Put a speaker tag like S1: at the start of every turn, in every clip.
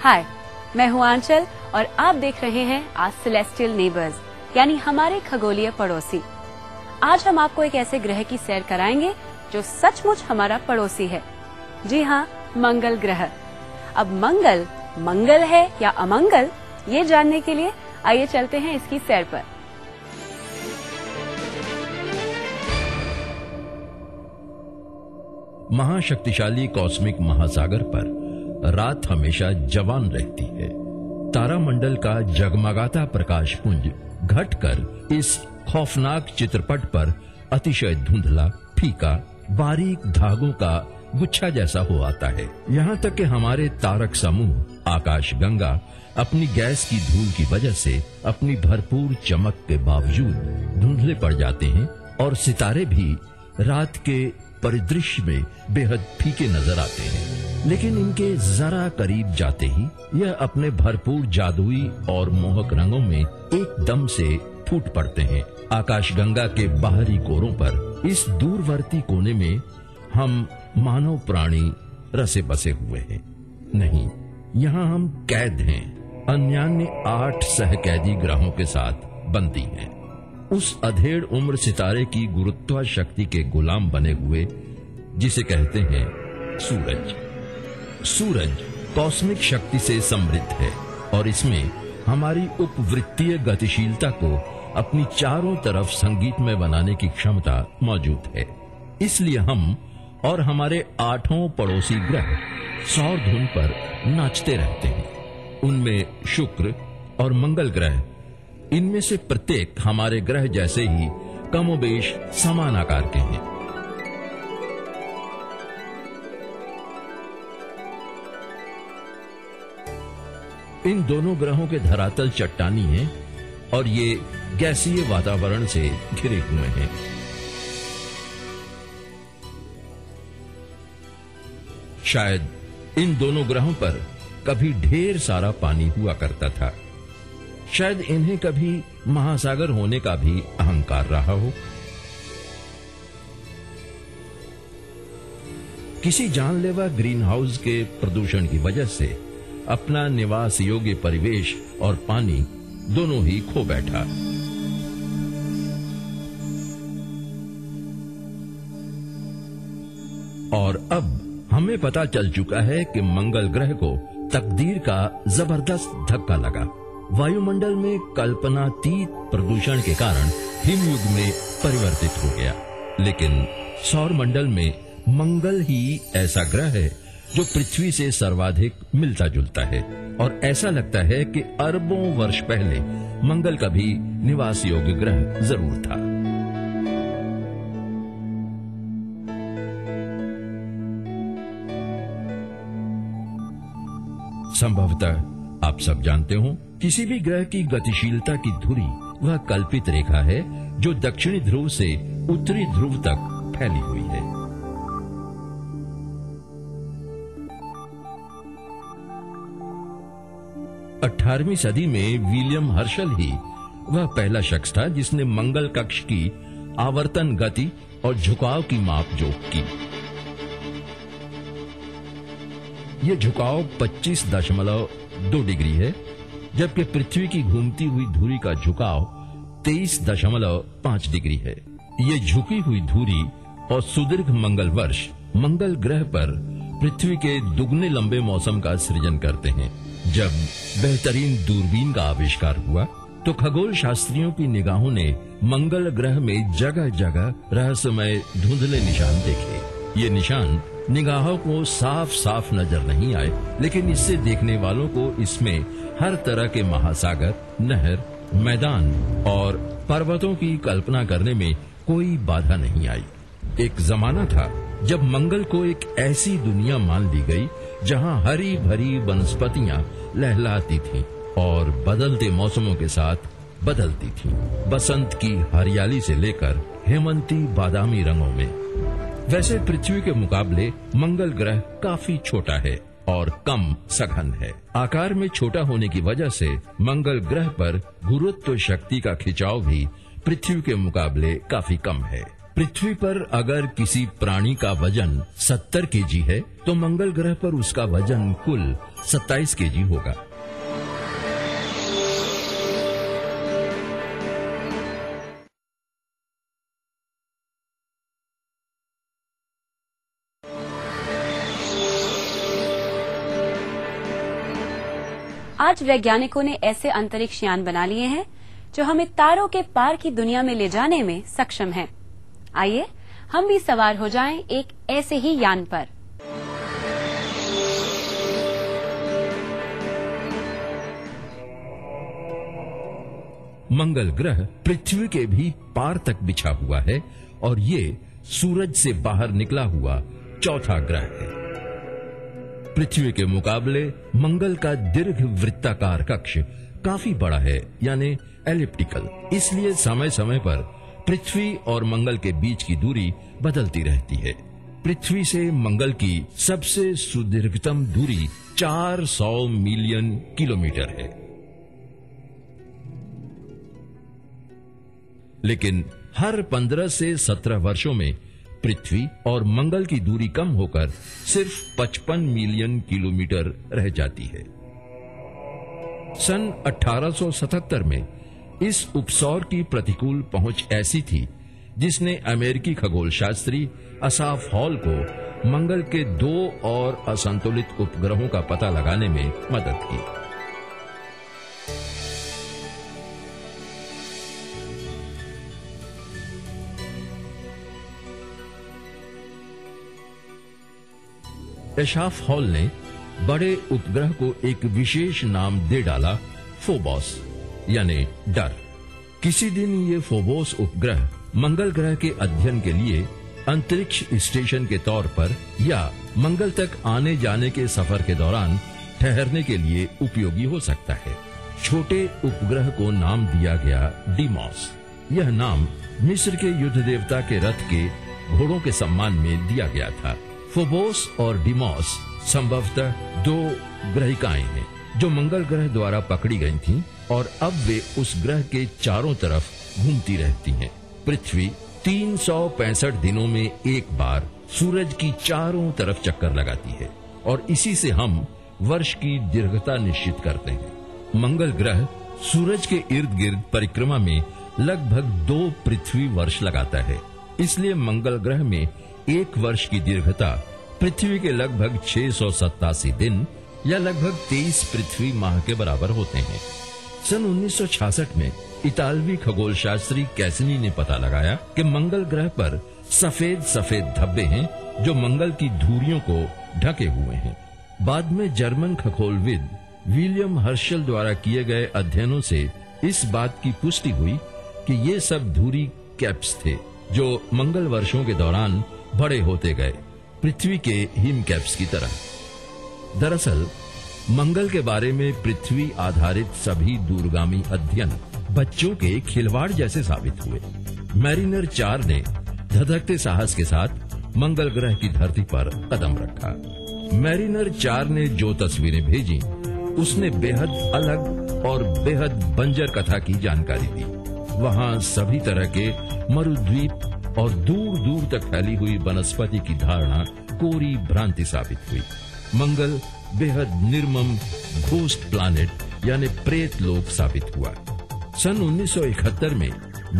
S1: हाय, मैं हूँ आंचल और आप देख रहे हैं आज सेलेस्टियल नेबर्स, यानी हमारे खगोलीय पड़ोसी। आज हम आपको एक ऐसे ग्रह की सैर कराएंगे जो सचमुच हमारा पड़ोसी है। जी हाँ, मंगल ग्रह। अब मंगल मंगल है या अमंगल, ये जानने के लिए आइए चलते हैं इसकी सैर पर।
S2: महाशक्तिशाली कॉस्मिक महासागर पर रात हमेशा जवान रहती है। तारामंडल का जगमगाता प्रकाश पुंज घटकर इस खौफनाक चित्रपट पर अतिशय धुंधला, फीका, बारीक धागों का गुच्छा जैसा हो आता है। यहाँ तक कि हमारे तारक समूह आकाशगंगा अपनी गैस की धूल की वजह से अपनी भरपूर चमक के बावजूद धुंधले पड़ जाते हैं और सितारे भी रात के परिदृश्य में बेहद फीके नजर आते हैं। लेकिन इनके जरा करीब जाते ही यह अपने भरपूर जादुई और मोहक रंगों में एकदम से फूट पड़ते हैं। आकाशगंगा के बाहरी कोरों पर इस दूरवर्ती कोने में हम मानव प्राणी रसे बसे हुए हैं। नहीं, यहाँ हम कैद हैं, अन्यान्य 8 सहकैदी ग्रहों के साथ बंदी हैं। उस अधेड़ उम्र सितारे की गुरुत्वाशक्ति के गुलाम बने हुए, जिसे कहते हैं सूरज। सूरज कॉस्मिक शक्ति से समृद्ध है और इसमें हमारी उपवृत्तीय गतिशीलता को अपनी चारों तरफ संगीतमय बनाने की क्षमता मौजूद है। इसलिए हम और हमारे 8 पड़ोसी ग्रह सौर धुन पर नाचते रहते हैं। उनमें शुक्र और मंगल ग्रह, इनमें से प्रत्येक हमारे ग्रह जैसे ही कमोबेश समान आकार के हैं। इन दोनों ग्रहों के धरातल चट्टानी हैं और ये गैसीय वातावरण से घिरे हुए हैं। शायद इन दोनों ग्रहों पर कभी ढेर सारा पानी हुआ करता था। शायद इन्हें कभी महासागर होने का भी अहंकार रहा हो। किसी जानलेवा ग्रीन हाउस के प्रदूषण की वजह से अपना निवास योग्य परिवेश और पानी दोनों ही खो बैठा। और अब हमें पता चल चुका है कि मंगल ग्रह को तकदीर का जबरदस्त धक्का लगा। वायुमंडल में कल्पनातीत प्रदूषण के कारण हिमयुग में परिवर्तित हो गया। लेकिन सौर मंडल में मंगल ही ऐसा ग्रह है जो पृथ्वी से सर्वाधिक मिलता जुलता है और ऐसा लगता है कि अरबों वर्ष पहले मंगल का भी निवास योग्य ग्रह जरूर था। संभवतः आप सब जानते हो, किसी भी ग्रह की गतिशीलता की धुरी वह कल्पित रेखा है जो दक्षिणी ध्रुव से उत्तरी ध्रुव तक फैली हुई है। अठारहवीं सदी में विलियम हर्शल ही वह पहला शख्स था जिसने मंगल कक्ष की आवर्तन गति और झुकाव की माप जोख की। यह झुकाव 25.2 डिग्री है, जबकि पृथ्वी की घूमती हुई धुरी का झुकाव 23.5 डिग्री है। ये झुकी हुई धुरी और सुदीर्घ मंगल वर्ष मंगल ग्रह पर पृथ्वी के दुगने लंबे मौसम का सृजन करते हैं। जब बेहतरीन दूरबीन का आविष्कार हुआ तो खगोल शास्त्रियों की निगाहों ने मंगल ग्रह में जगह जगह रहस्यमय धुंधले निशान देखे। ये निशान निगाहों को साफ साफ नजर नहीं आए, लेकिन इससे देखने वालों को इसमें हर तरह के महासागर, नहर, मैदान और पर्वतों की कल्पना करने में कोई बाधा नहीं आई। एक जमाना था जब मंगल को एक ऐसी दुनिया मान ली गई जहां हरी भरी वनस्पतियां लहलाती थीं और बदलते मौसमों के साथ बदलती थीं, बसंत की हरियाली से लेकर हेमंती बादामी रंगों में। वैसे पृथ्वी के मुकाबले मंगल ग्रह काफी छोटा है और कम सघन है। आकार में छोटा होने की वजह से मंगल ग्रह पर गुरुत्व शक्ति का खिंचाव भी पृथ्वी के मुकाबले काफी कम है। पृथ्वी पर अगर किसी प्राणी का वजन 70 केजी है तो मंगल ग्रह पर उसका वजन कुल 27 केजी होगा।
S1: आज वैज्ञानिकों ने ऐसे अंतरिक्ष यान बना लिए हैं जो हमें तारों के पार की दुनिया में ले जाने में सक्षम हैं। आइए हम भी सवार हो जाएं एक ऐसे ही यान पर।
S2: मंगल ग्रह पृथ्वी के भी पार तक बिछा हुआ है और ये सूरज से बाहर निकला हुआ चौथा ग्रह है। पृथ्वी के मुकाबले मंगल का दीर्घ वृत्ताकार कक्ष काफी बड़ा है, यानी एलिप्टिकल। इसलिए समय समय पर पृथ्वी और मंगल के बीच की दूरी बदलती रहती है। पृथ्वी से मंगल की सबसे सुदीर्घतम दूरी 400 मिलियन किलोमीटर है। लेकिन हर 15 से 17 वर्षों में पृथ्वी और मंगल की दूरी कम होकर सिर्फ 55 मिलियन किलोमीटर रह जाती है। सन 1877 में इस उपसौर की प्रतिकूल पहुंच ऐसी थी जिसने अमेरिकी खगोल शास्त्री असाफ हॉल को मंगल के 2 और असंतुलित उपग्रहों का पता लगाने में मदद की। असाफ हॉल ने बड़े उपग्रह को एक विशेष नाम दे डाला, फोबोस, यानी डर। किसी दिन ये फोबोस उपग्रह मंगल ग्रह के अध्ययन के लिए अंतरिक्ष स्टेशन के तौर पर या मंगल तक आने जाने के सफर के दौरान ठहरने के लिए उपयोगी हो सकता है। छोटे उपग्रह को नाम दिया गया डीमोस। यह नाम मिस्र के युद्ध देवता के रथ के घोड़ों के सम्मान में दिया गया था। फोबोस और डीमोस संभवतः 2 ग्रहिकाएं हैं जो मंगल ग्रह द्वारा पकड़ी गई थीं और अब वे उस ग्रह के चारों तरफ घूमती रहती हैं। पृथ्वी 365 दिनों में एक बार सूरज की चारों तरफ चक्कर लगाती है और इसी से हम वर्ष की दीर्घता निश्चित करते हैं। मंगल ग्रह सूरज के इर्द गिर्द परिक्रमा में लगभग 2 पृथ्वी वर्ष लगाता है। इसलिए मंगल ग्रह में एक वर्ष की दीर्घता पृथ्वी के लगभग 687 दिन या लगभग 23 पृथ्वी माह के बराबर होते हैं। सन 1966 में इतालवी खगोल शास्त्री कैसिनी ने पता लगाया कि मंगल ग्रह पर सफेद सफेद धब्बे हैं जो मंगल की धुरियों को ढके हुए हैं। बाद में जर्मन खगोलविद विलियम हर्शल द्वारा किए गए अध्ययनों से इस बात की पुष्टि हुई कि ये सब धुरी कैप्स थे जो मंगल वर्षों के दौरान बड़े होते गए, पृथ्वी के हिम कैप्स की तरह। दरअसल मंगल के बारे में पृथ्वी आधारित सभी दूरगामी अध्ययन बच्चों के खिलवाड़ जैसे साबित हुए। मैरिनर 4 ने धधकते साहस के साथ मंगल ग्रह की धरती पर कदम रखा। मैरिनर 4 ने जो तस्वीरें भेजी उसने बेहद अलग और बेहद बंजर कथा की जानकारी दी। वहां सभी तरह के मरुद्वीप और दूर दूर तक फैली हुई वनस्पति की धारणा कोरी भ्रांति साबित हुई। मंगल बेहद निर्मम घोस्ट प्लैनेट यानी प्रेत लोक साबित हुआ। सन 1971 में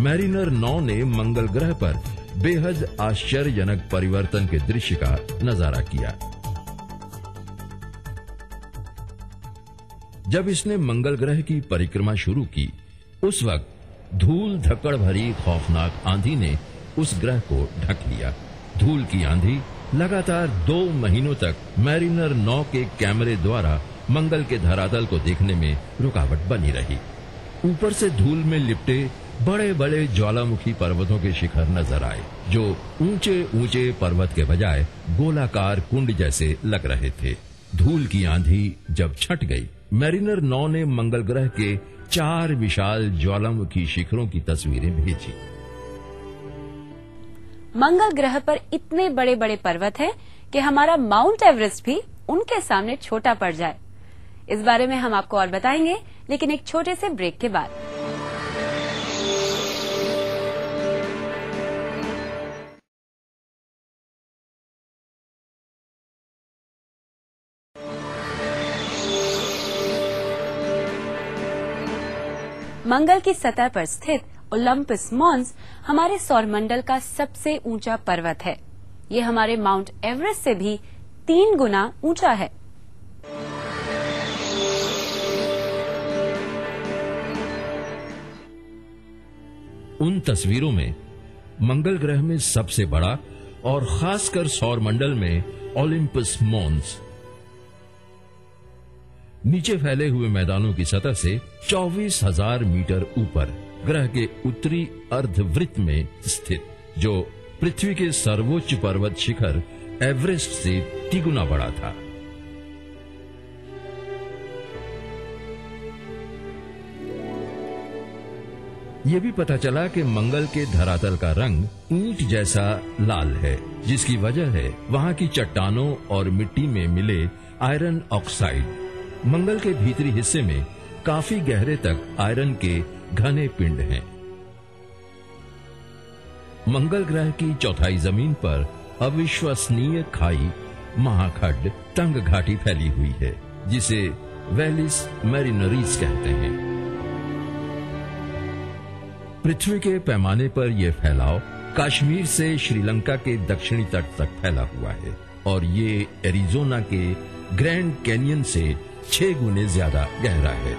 S2: मैरिनर 9 ने मंगल ग्रह पर बेहद आश्चर्यजनक परिवर्तन के दृश्य का नजारा किया। जब इसने मंगल ग्रह की परिक्रमा शुरू की उस वक्त धूल धक्कड़ भरी खौफनाक आंधी ने उस ग्रह को ढक लिया। धूल की आंधी लगातार 2 महीनों तक मैरिनर 9 के कैमरे द्वारा मंगल के धरातल को देखने में रुकावट बनी रही। ऊपर से धूल में लिपटे बड़े बड़े ज्वालामुखी पर्वतों के शिखर नजर आए जो ऊंचे ऊंचे पर्वत के बजाय गोलाकार कुंड जैसे लग रहे थे। धूल की आंधी जब छट गई, मैरिनर 9 ने मंगल ग्रह के 4 विशाल ज्वालामुखी शिखरों की तस्वीरें भेजी।
S1: मंगल ग्रह पर इतने बड़े बड़े पर्वत हैं कि हमारा माउंट एवरेस्ट भी उनके सामने छोटा पड़ जाए। इस बारे में हम आपको और बताएंगे, लेकिन एक छोटे से ब्रेक के बाद। मंगल की सतह पर स्थित ओलंपस मॉन्स हमारे सौरमंडल का सबसे ऊंचा पर्वत है। ये हमारे माउंट एवरेस्ट से भी 3 गुना ऊंचा है।
S2: उन तस्वीरों में मंगल ग्रह में सबसे बड़ा और खासकर सौरमंडल में ओलंपस मॉन्स नीचे फैले हुए मैदानों की सतह से 24,000 मीटर ऊपर ग्रह के उत्तरी अर्धवृत्त में स्थित, जो पृथ्वी के सर्वोच्च पर्वत शिखर एवरेस्ट से 3 गुना बड़ा था। यह भी पता चला कि मंगल के धरातल का रंग ईंट जैसा लाल है, जिसकी वजह है वहां की चट्टानों और मिट्टी में मिले आयरन ऑक्साइड। मंगल के भीतरी हिस्से में काफी गहरे तक आयरन के घने पिंड हैं। मंगल ग्रह की चौथाई जमीन पर अविश्वसनीय खाई, महाखड्ड, तंग घाटी फैली हुई है, जिसे वेलिस मैरिनरीज कहते हैं। पृथ्वी के पैमाने पर यह फैलाव कश्मीर से श्रीलंका के दक्षिणी तट तक फैला हुआ है और ये एरिजोना के ग्रैंड कैनियन से 6 गुने ज्यादा गहरा है।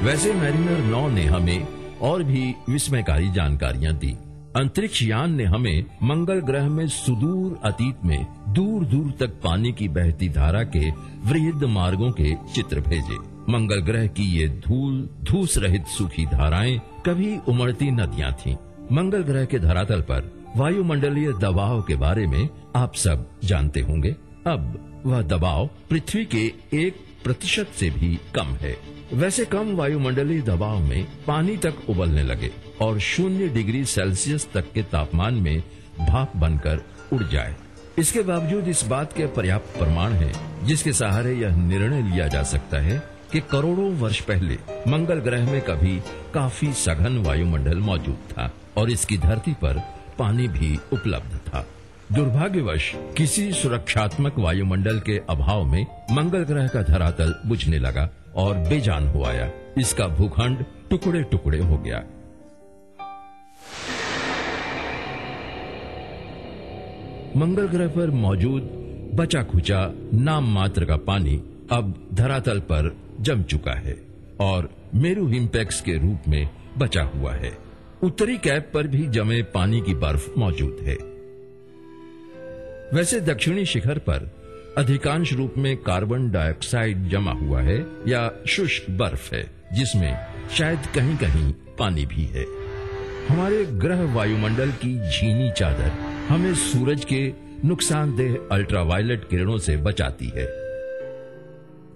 S2: वैसे मैरिनर 9 ने हमें और भी विस्मयकारी जानकारियां दी। अंतरिक्ष यान ने हमें मंगल ग्रह में सुदूर अतीत में दूर दूर तक पानी की बहती धारा के वृहद मार्गों के चित्र भेजे। मंगल ग्रह की ये धूस रहित सूखी धाराएं कभी उमड़ती नदियां थीं। मंगल ग्रह के धरातल पर वायुमंडलीय दबाव के बारे में आप सब जानते होंगे। अब वह दबाव पृथ्वी के 1% से भी कम है। वैसे कम वायुमंडलीय दबाव में पानी तक उबलने लगे और 0 डिग्री सेल्सियस तक के तापमान में भाप बनकर उड़ जाए। इसके बावजूद इस बात के पर्याप्त प्रमाण हैं, जिसके सहारे यह निर्णय लिया जा सकता है कि करोड़ों वर्ष पहले मंगल ग्रह में कभी काफी सघन वायुमंडल मौजूद था और इसकी धरती पर पानी भी उपलब्ध था। दुर्भाग्यवश किसी सुरक्षात्मक वायुमंडल के अभाव में मंगल ग्रह का धरातल बुझने लगा और बेजान हो आया। इसका भूखंड टुकड़े टुकड़े हो गया। मंगल ग्रह पर मौजूद बचा खुचा नाम मात्र का पानी अब धरातल पर जम चुका है और मेरू हिमपैक्स के रूप में बचा हुआ है। उत्तरी कैप पर भी जमे पानी की बर्फ मौजूद है। वैसे दक्षिणी शिखर पर अधिकांश रूप में कार्बन डाइऑक्साइड जमा हुआ है या शुष्क बर्फ है, जिसमें शायद कहीं कहीं पानी भी है। हमारे ग्रह वायुमंडल की झीनी चादर हमें सूरज के नुकसानदेह अल्ट्रावायलेट किरणों से बचाती है,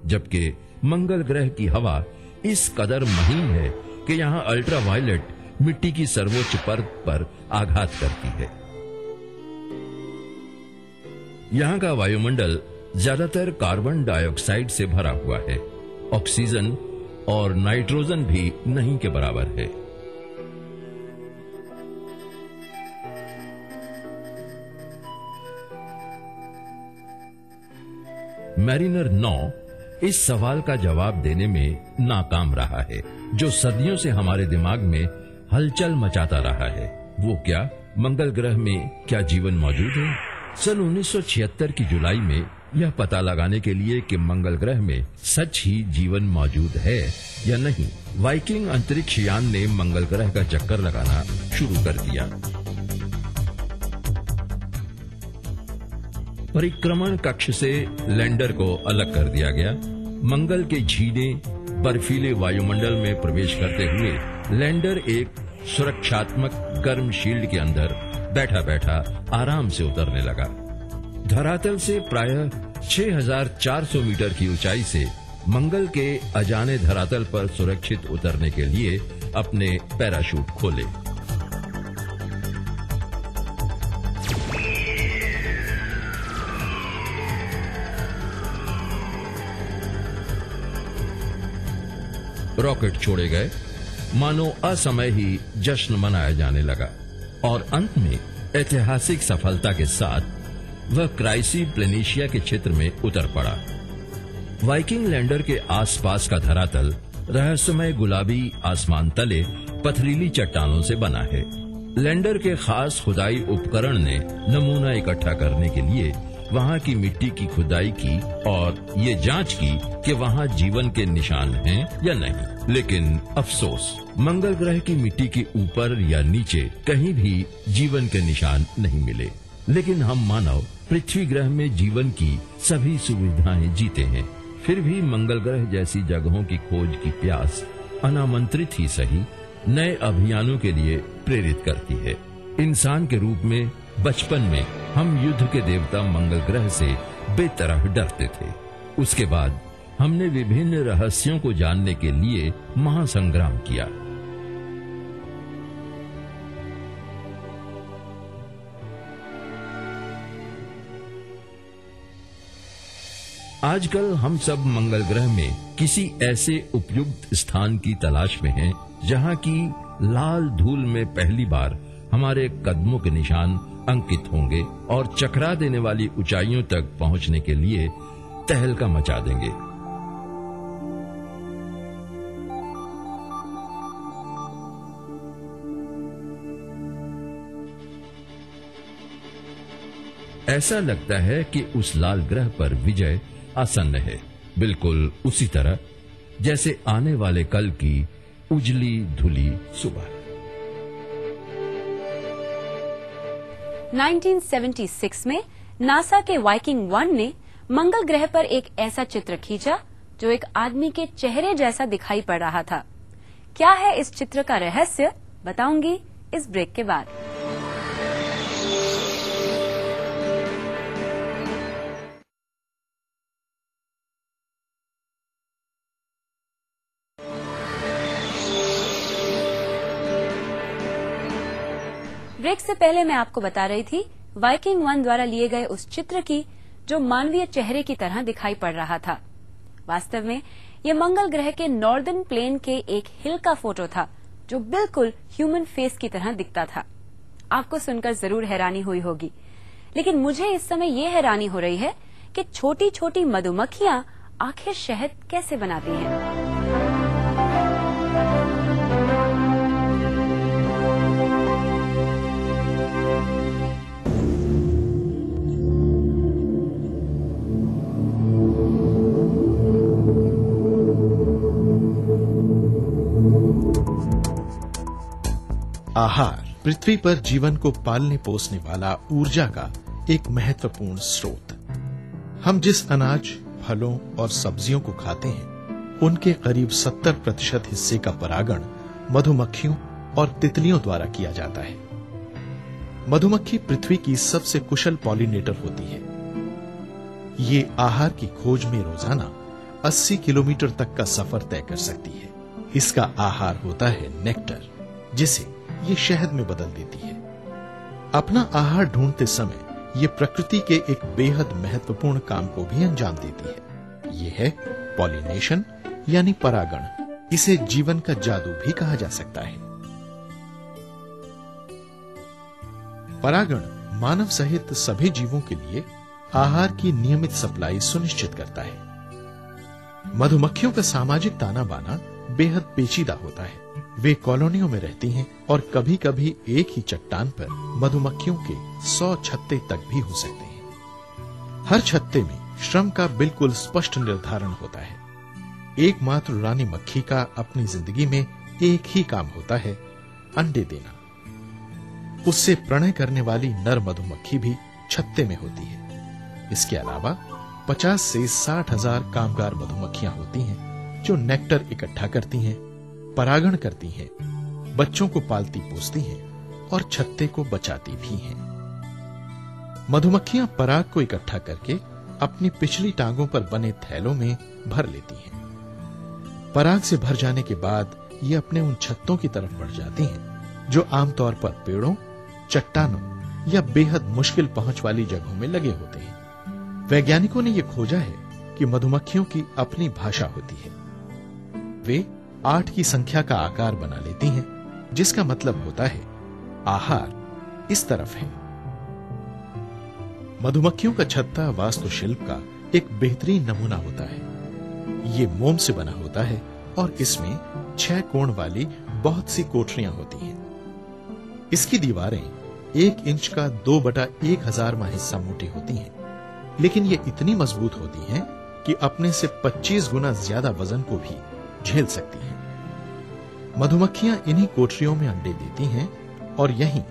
S2: जबकि मंगल ग्रह की हवा इस कदर महीन है कि यहाँ अल्ट्रावायलेट मिट्टी की सर्वोच्च परत पर आघात करती है। यहाँ का वायुमंडल ज्यादातर कार्बन डाइऑक्साइड से भरा हुआ है। ऑक्सीजन और नाइट्रोजन भी नहीं के बराबर है। मैरिनर 9 इस सवाल का जवाब देने में नाकाम रहा है, जो सदियों से हमारे दिमाग में हलचल मचाता रहा है। वो क्या, मंगल ग्रह में क्या जीवन मौजूद है? सन 1976 की जुलाई में यह पता लगाने के लिए कि मंगल ग्रह में सच ही जीवन मौजूद है या नहीं, वाइकिंग अंतरिक्ष यान ने मंगल ग्रह का चक्कर लगाना शुरू कर दिया। परिक्रमण कक्ष से लैंडर को अलग कर दिया गया। मंगल के झीले बर्फीले वायुमंडल में प्रवेश करते हुए लैंडर एक सुरक्षात्मक गर्म शील्ड के अंदर बैठा बैठा आराम से उतरने लगा। धरातल से प्रायः 6,400 मीटर की ऊंचाई से मंगल के अजाने धरातल पर सुरक्षित उतरने के लिए अपने पैराशूट खोले। रॉकेट छोड़े गए, मानो असमय ही जश्न मनाया जाने लगा और अंत में ऐतिहासिक सफलता के साथ वह क्राइसी प्लेनेशिया के क्षेत्र में उतर पड़ा। वाइकिंग लैंडर के आसपास का धरातल रहस्यमय गुलाबी आसमान तले पथरीली चट्टानों से बना है। लैंडर के खास खुदाई उपकरण ने नमूना इकट्ठा करने के लिए वहां की मिट्टी की खुदाई की और ये जांच की कि वहां जीवन के निशान हैं या नहीं। लेकिन अफसोस, मंगल ग्रह की मिट्टी के ऊपर या नीचे कहीं भी जीवन के निशान नहीं मिले। लेकिन हम मानव पृथ्वी ग्रह में जीवन की सभी सुविधाएं जीते हैं, फिर भी मंगल ग्रह जैसी जगहों की खोज की प्यास अनामंत्रित ही सही नए अभियानों के लिए प्रेरित करती है। इंसान के रूप में बचपन में हम युद्ध के देवता मंगल ग्रह से बेतरह डरते थे। उसके बाद हमने विभिन्न रहस्यों को जानने के लिए महासंग्राम किया। आजकल हम सब मंगल ग्रह में किसी ऐसे उपयुक्त स्थान की तलाश में हैं जहां की लाल धूल में पहली बार हमारे कदमों के निशान अंकित होंगे और चकरा देने वाली ऊंचाइयों तक पहुंचने के लिए तहलका मचा देंगे। ऐसा लगता है कि उस लाल ग्रह पर विजय आसन्न है, बिल्कुल उसी तरह जैसे आने वाले कल की उजली धुली सुबह।
S1: 1976 में नासा के वाइकिंग 1 ने मंगल ग्रह पर एक ऐसा चित्र खींचा जो एक आदमी के चेहरे जैसा दिखाई पड़ रहा था। क्या है इस चित्र का रहस्य, बताऊंगी इस ब्रेक के बाद। ब्रेक से पहले मैं आपको बता रही थी वाइकिंग 1 द्वारा लिए गए उस चित्र की जो मानवीय चेहरे की तरह दिखाई पड़ रहा था। वास्तव में ये मंगल ग्रह के नॉर्दर्न प्लेन के एक हिल का फोटो था जो बिल्कुल ह्यूमन फेस की तरह दिखता था। आपको सुनकर जरूर हैरानी हुई होगी, लेकिन मुझे इस समय ये हैरानी हो रही है कि छोटी छोटी मधुमक्खियां आखिर शहद कैसे बनाती हैं।
S3: आहार पृथ्वी पर जीवन को पालने पोसने वाला ऊर्जा का एक महत्वपूर्ण स्रोत। हम जिस अनाज, फलों और सब्जियों को खाते हैं, उनके करीब 70% हिस्से का परागण मधुमक्खियों और तितलियों द्वारा किया जाता है। मधुमक्खी पृथ्वी की सबसे कुशल पॉलिनेटर होती है। ये आहार की खोज में रोजाना 80 किलोमीटर तक का सफर तय कर सकती है। इसका आहार होता है नेक्टर, जिसे ये शहद में बदल देती है। अपना आहार ढूंढते समय ये प्रकृति के एक बेहद महत्वपूर्ण काम को भी अंजाम देती है। ये है पॉलिनेशन यानी परागण। इसे जीवन का जादू भी कहा जा सकता है। परागण मानव सहित सभी जीवों के लिए आहार की नियमित सप्लाई सुनिश्चित करता है। मधुमक्खियों का सामाजिक ताना बाना बेहद पेचीदा होता है। वे कॉलोनियों में रहती हैं और कभी कभी एक ही चट्टान पर मधुमक्खियों के 100 छत्ते तक भी हो सकते हैं। हर छत्ते में श्रम का बिल्कुल स्पष्ट निर्धारण होता है। एकमात्र रानी मक्खी का अपनी जिंदगी में एक ही काम होता है, अंडे देना। उससे प्रणय करने वाली नर मधुमक्खी भी छत्ते में होती है। इसके अलावा 50 से 60 हजार कामगार मधुमक्खियां होती हैं जो नेक्टर इकट्ठा करती हैं, परागण करती हैं, बच्चों को पालती पोसती हैं और छत्ते को बचाती भी हैं। मधुमक्खियां पराग को इकट्ठा करके अपनी पिछली टांगों पर बने थैलों में भर लेती हैं। पराग से भर जाने के बाद ये अपने उन छत्तों की तरफ बढ़ जाती हैं जो आमतौर पर पेड़ों, चट्टानों या बेहद मुश्किल पहुंच वाली जगहों में लगे होते हैं। वैज्ञानिकों ने यह खोजा है कि मधुमक्खियों की अपनी भाषा होती है। वे 8 की संख्या का आकार बना लेती हैं, जिसका मतलब होता है आहार इस तरफ है। मधुमक्खियों का छत्ता वास्तुशिल्प का एक बेहतरीन नमूना होता है। ये मोम से बना होता है और इसमें 6 कोण वाली बहुत सी कोठरियां होती हैं। इसकी दीवारें 1 इंच का 2/1000वां हिस्सा मोटी होती हैं, लेकिन ये इतनी मजबूत होती हैं कि अपने से 25 गुना ज्यादा वजन को भी झेल सकती हैं। मधुमक्खियां इन्हीं कोठरियों में अंडे देती हैं और यहीं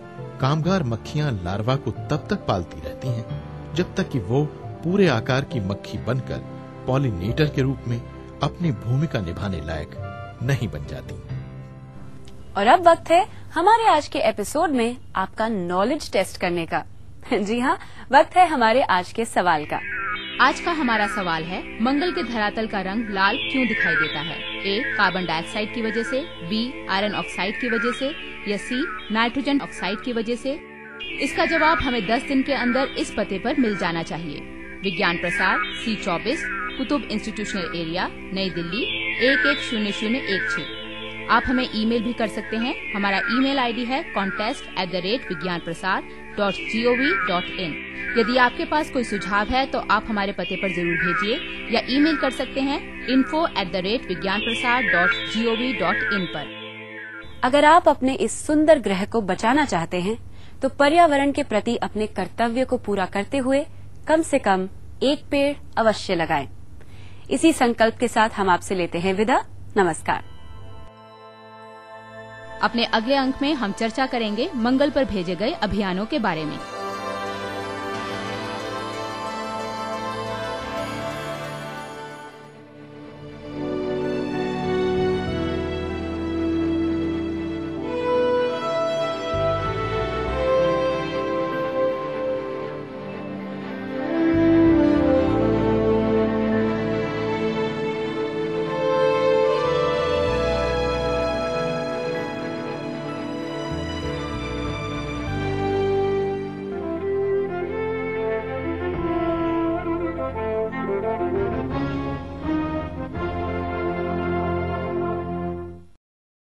S3: कामगार मक्खियां लार्वा को तब तक पालती रहती हैं जब तक कि वो पूरे आकार की मक्खी बनकर पॉलिनेटर के रूप में अपनी भूमिका निभाने लायक नहीं बन जाती।
S1: और अब वक्त है हमारे आज के एपिसोड में आपका नॉलेज टेस्ट करने का। जी हाँ, वक्त है हमारे आज के सवाल का।
S4: आज का हमारा सवाल है, मंगल के धरातल का रंग लाल क्यों दिखाई देता है? ए, कार्बन डाइऑक्साइड की वजह से, बी, आयरन ऑक्साइड की वजह से, या सी, नाइट्रोजन ऑक्साइड की वजह से? इसका जवाब हमें 10 दिन के अंदर इस पते पर मिल जाना चाहिए। विज्ञान प्रसार, C24, कुतुब इंस्टीट्यूशनल एरिया, नई दिल्ली 110016। आप हमें ईमेल भी कर सकते हैं। हमारा ईमेल आईडी है contest@vigyanprasar.gov.in। यदि आपके पास कोई सुझाव है तो आप हमारे पते पर जरूर भेजिए या ईमेल कर सकते हैं info@vigyanprasar.gov.in पर।
S1: अगर आप अपने इस सुंदर ग्रह को बचाना चाहते हैं तो पर्यावरण के प्रति अपने कर्तव्य को पूरा करते हुए कम से कम 1 पेड़ अवश्य लगाएं। इसी संकल्प के साथ हम आपसे लेते हैं विदा। नमस्कार।
S4: अपने अगले अंक में हम चर्चा करेंगे मंगल पर भेजे गए अभियानों के बारे में।